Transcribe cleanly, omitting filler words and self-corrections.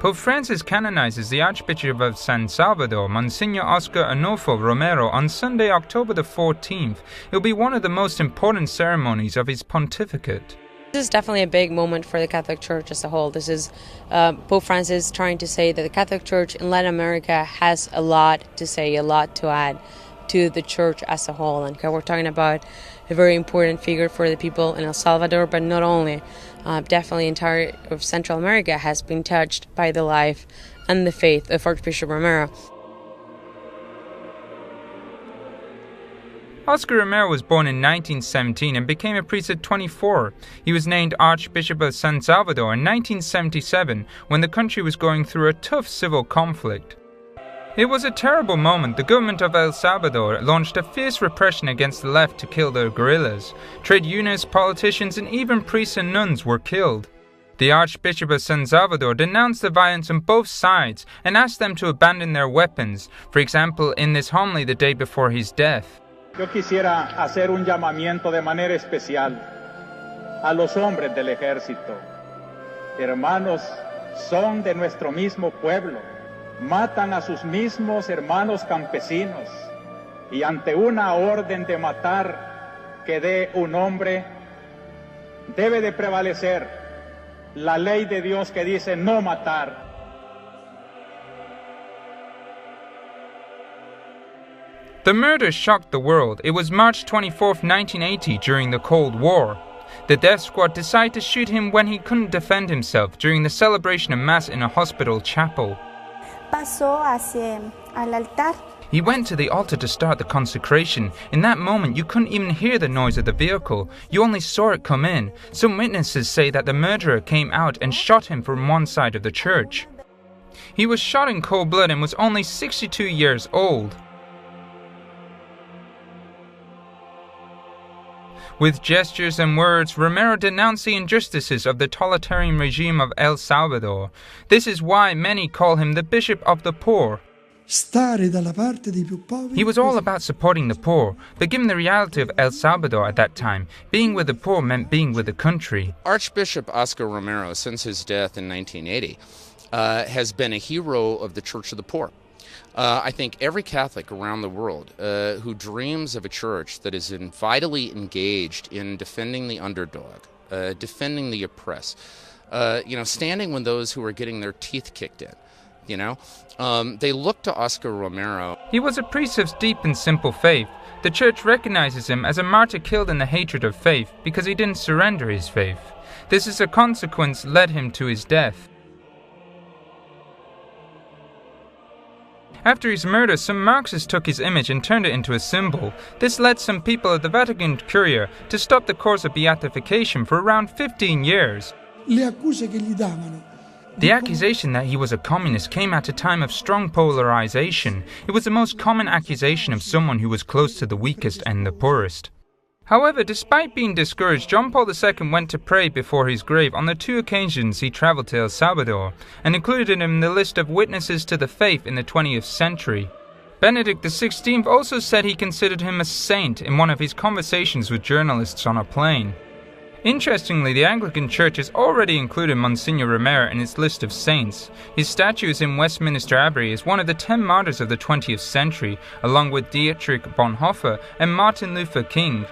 Pope Francis canonizes the Archbishop of San Salvador, Monsignor Oscar Onofre Romero, on Sunday, October the 14th. It will be one of the most important ceremonies of his pontificate. This is definitely a big moment for the Catholic Church as a whole. This is Pope Francis trying to say that the Catholic Church in Latin America has a lot to say, a lot to add to the Church as a whole. And we're talking about a very important figure for the people in El Salvador, but not only. Definitely entire of Central America has been touched by the life and the faith of Archbishop Romero. Oscar Romero was born in 1917 and became a priest at 24. He was named Archbishop of San Salvador in 1977 when the country was going through a tough civil conflict. It was a terrible moment. The government of El Salvador launched a fierce repression against the left to kill the guerrillas. Trade unionists, politicians, and even priests and nuns were killed. The Archbishop of San Salvador denounced the violence on both sides and asked them to abandon their weapons, for example in this homily the day before his death. Yo quisiera hacer un llamamiento de manera especial a los hombres del ejército. Hermanos, son de nuestro mismo pueblo, matan a sus mismos hermanos campesinos y ante una orden de matar que dé un hombre, debe de prevalecer la ley de Dios que dice no matar. The murder shocked the world. It was March 24, 1980, during the Cold War. The death squad decided to shoot him when he couldn't defend himself during the celebration of Mass in a hospital chapel. Pasó hacia al altar. He went to the altar to start the consecration. In that moment, you couldn't even hear the noise of the vehicle. You only saw it come in. Some witnesses say that the murderer came out and shot him from one side of the church. He was shot in cold blood and was only 62 years old. With gestures and words, Romero denounced the injustices of the totalitarian regime of El Salvador. This is why many call him the Bishop of the Poor. He was all about supporting the poor, but given the reality of El Salvador at that time, being with the poor meant being with the country. Archbishop Oscar Romero, since his death in 1980, has been a hero of the Church of the Poor. I think every Catholic around the world who dreams of a church that is vitally engaged in defending the underdog, defending the oppressed, standing with those who are getting their teeth kicked in, they look to Oscar Romero. He was a priest of deep and simple faith. The church recognizes him as a martyr killed in the hatred of faith because he didn't surrender his faith. This is a consequence led him to his death. After his murder, some Marxists took his image and turned it into a symbol. This led some people of the Vatican Curia to stop the course of beatification for around 15 years. The accusation that he was a communist came at a time of strong polarization. It was the most common accusation of someone who was close to the weakest and the poorest. However, despite being discouraged, John Paul II went to pray before his grave on the 2 occasions he traveled to El Salvador, and included him in the list of witnesses to the faith in the 20th century. Benedict XVI also said he considered him a saint in one of his conversations with journalists on a plane. Interestingly, the Anglican Church has already included Monsignor Romero in its list of saints. His statue is in Westminster Abbey as one of the 10 martyrs of the 20th century, along with Dietrich Bonhoeffer and Martin Luther King.